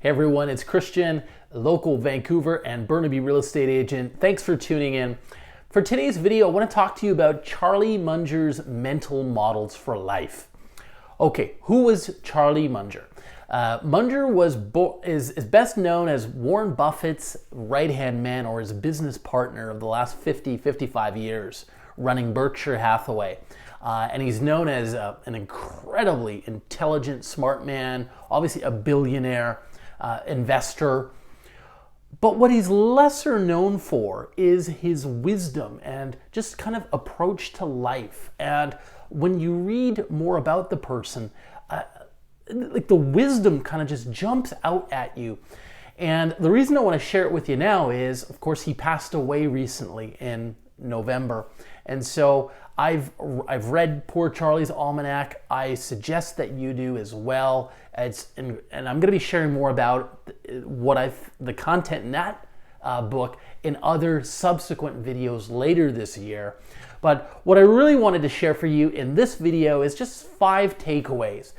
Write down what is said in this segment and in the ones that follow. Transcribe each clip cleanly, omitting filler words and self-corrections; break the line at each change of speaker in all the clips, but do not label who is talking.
Hey everyone, it's Christian, local Vancouver and Burnaby real estate agent. Thanks for tuning in. For today's video, I want to talk to you about Charlie Munger's mental models for life. Okay, who was Charlie Munger? Munger is best known as Warren Buffett's right-hand man or his business partner of the last 55 years, running Berkshire Hathaway. And he's known as an incredibly intelligent, smart man, obviously a billionaire, investor. But what he's lesser known for is his wisdom and just kind of approach to life. And when you read more about the person, like the wisdom kind of just jumps out at you. And the reason I want to share it with you now is, of course, he passed away recently in November. And so I've read Poor Charlie's Almanac. I suggest that you do as well. And I'm going to be sharing more about the content in that book in other subsequent videos later this year. But what I really wanted to share for you in this video is just 5 takeaways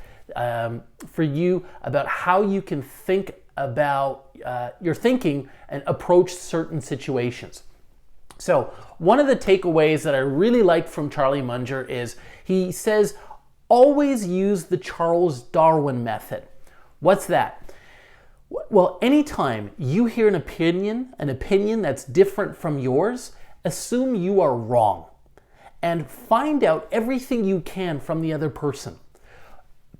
for you about how you can think about your thinking and approach certain situations. So one of the takeaways that I really like from Charlie Munger is he says, always use the Charles Darwin method. What's that? Well, anytime you hear an opinion that's different from yours, assume you are wrong and find out everything you can from the other person.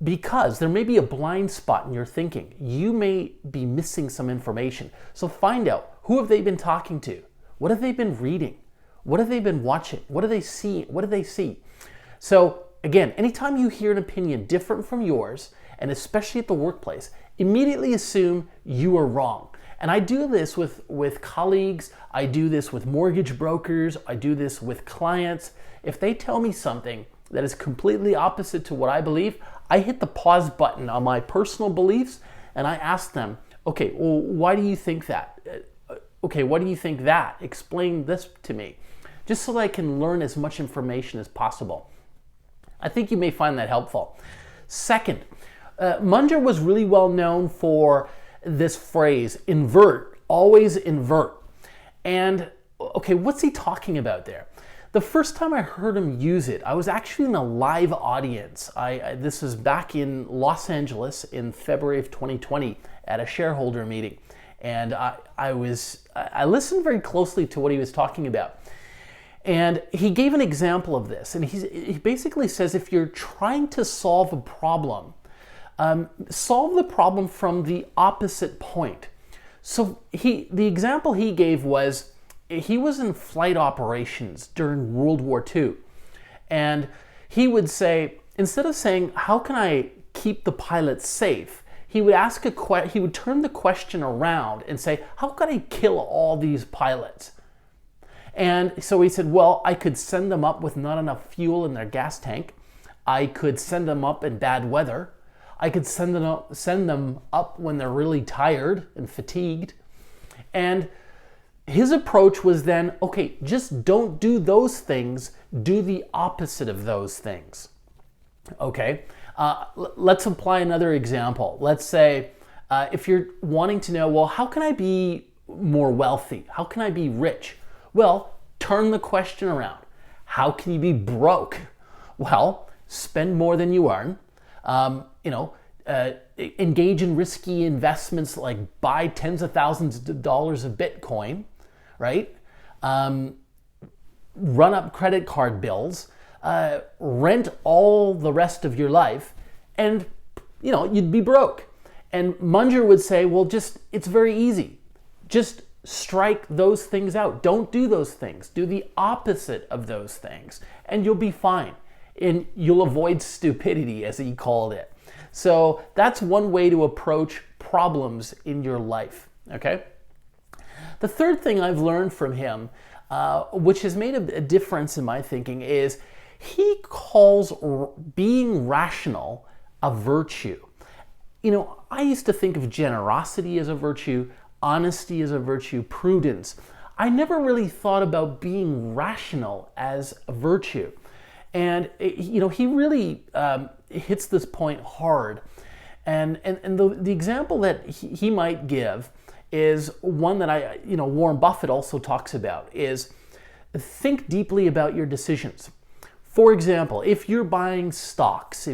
Because there may be a blind spot in your thinking. You may be missing some information. So find out, who have they been talking to? What have they been reading? What have they been watching? What do they see? What do they see? So again, anytime you hear an opinion different from yours, and especially at the workplace, immediately assume you are wrong. And I do this with colleagues. I do this with mortgage brokers. I do this with clients. If they tell me something that is completely opposite to what I believe, I hit the pause button on my personal beliefs and I ask them, okay, well, why do you think that? Okay, what do you think that? Explain this to me, just so that I can learn as much information as possible. I think you may find that helpful. Second, Munger was really well known for this phrase, invert, always invert. And okay, what's he talking about there? The first time I heard him use it, I was actually in a live audience. This was back in Los Angeles in February of 2020 at a shareholder meeting. And I listened very closely to what he was talking about. And he gave an example of this. And he basically says, if you're trying to solve a problem, solve the problem from the opposite point. So the example he gave was, he was in flight operations during World War II. And he would say, instead of saying, how can I keep the pilots safe? He would he would turn the question around and say, how can I kill all these pilots? And so he said, well, I could send them up with not enough fuel in their gas tank. I could send them up in bad weather. I could send them up when they're really tired and fatigued. And his approach was then, okay, just don't do those things, do the opposite of those things. Okay, let's apply another example. Let's say if you're wanting to know, well, how can I be more wealthy? How can I be rich? Well, turn the question around. How can you be broke? Well, spend more than you earn. Engage in risky investments like buy tens of thousands of dollars of Bitcoin, right? Run up credit card bills, rent all the rest of your life, and you'd be broke. And Munger would say, well, it's very easy. Just strike those things out. Don't do those things. Do the opposite of those things, and you'll be fine. And you'll avoid stupidity, as he called it. So that's one way to approach problems in your life, okay? The third thing I've learned from him, which has made a difference in my thinking, is he calls being rational a virtue. I used to think of generosity as a virtue, honesty as a virtue, prudence. I never really thought about being rational as a virtue. And he really hits this point hard. And the example that he might give is one that Warren Buffett also talks about, is think deeply about your decisions. For example, if you're buying stocks,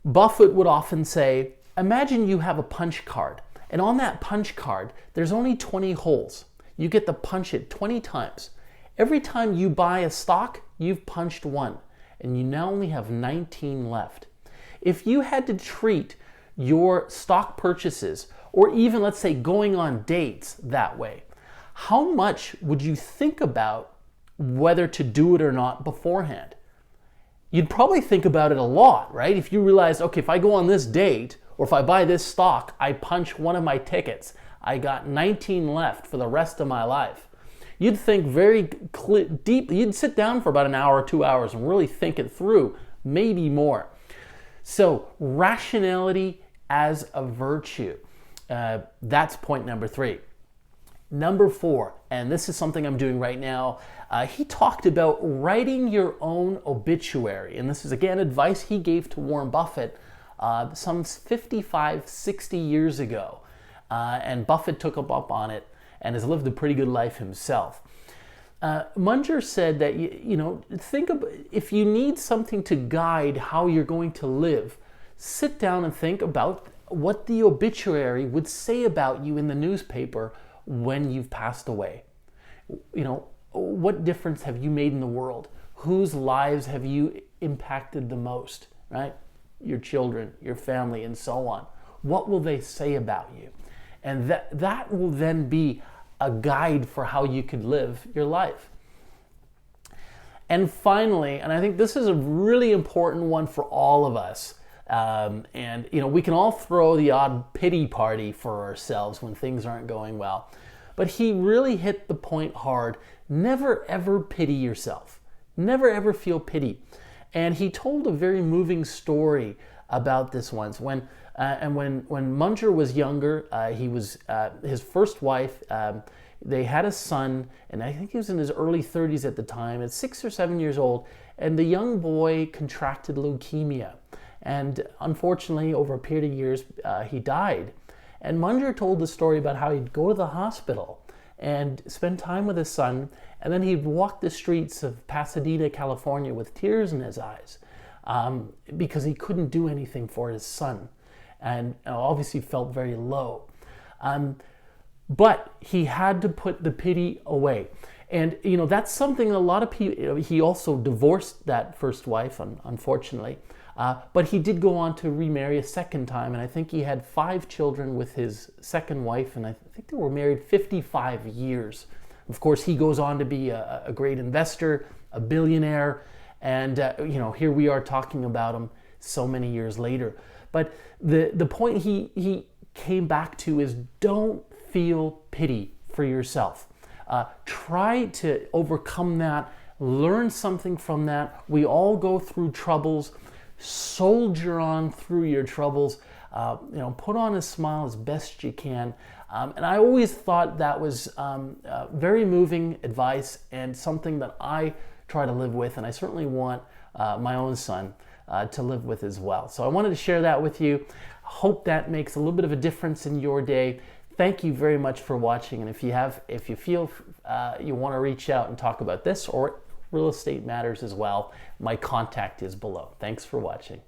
Buffett would often say, imagine you have a punch card, and on that punch card, there's only 20 holes. You get to punch it 20 times. Every time you buy a stock, you've punched one, and you now only have 19 left. If you had to treat your stock purchases, or even let's say going on dates that way, how much would you think about whether to do it or not beforehand? You'd probably think about it a lot, right? If you realize, okay, if I go on this date, or if I buy this stock, I punch one of my tickets, I got 19 left for the rest of my life. You'd think very deep. You'd sit down for about an hour or 2 hours and really think it through, maybe more. So rationality as a virtue. That's point number 3. Number 4, and this is something I'm doing right now, he talked about writing your own obituary. And this is, again, advice he gave to Warren Buffett some 55, 60 years ago. And Buffett took up on it and has lived a pretty good life himself. Munger said that, think about, if you need something to guide how you're going to live, sit down and think about what the obituary would say about you in the newspaper when you've passed away. What difference have you made in the world? Whose lives have you impacted the most, right? Your children, your family, and so on. What will they say about you? And that will then be a guide for how you could live your life. And finally, and I think this is a really important one for all of us, we can all throw the odd pity party for ourselves when things aren't going well. But he really hit the point hard. Never ever pity yourself. Never ever feel pity. And he told a very moving story about this once. When Munger was younger, he was his first wife. They had a son, and I think he was in his early 30s at the time, at 6 or 7 years old. And the young boy contracted leukemia. And unfortunately, over a period of years, he died. And Munger told the story about how he'd go to the hospital and spend time with his son, and then he'd walk the streets of Pasadena, California with tears in his eyes because he couldn't do anything for his son, and obviously felt very low. But he had to put the pity away. And, that's something a lot of people, he also divorced that first wife, unfortunately. But he did go on to remarry a second time, and I think he had 5 children with his second wife, and I think they were married 55 years. Of course, he goes on to be a great investor, a billionaire, and here we are talking about him so many years later. But the point he came back to is, don't feel pity for yourself. Try to overcome that, learn something from that. We all go through troubles. Soldier on through your troubles. Put on a smile as best you can. And I always thought that was very moving advice and something that I try to live with, and I certainly want my own son to live with as well. So I wanted to share that with you. Hope that makes a little bit of a difference in your day. Thank you very much for watching. And if you feel you want to reach out and talk about this or real estate matters as well, my contact is below. Thanks for watching.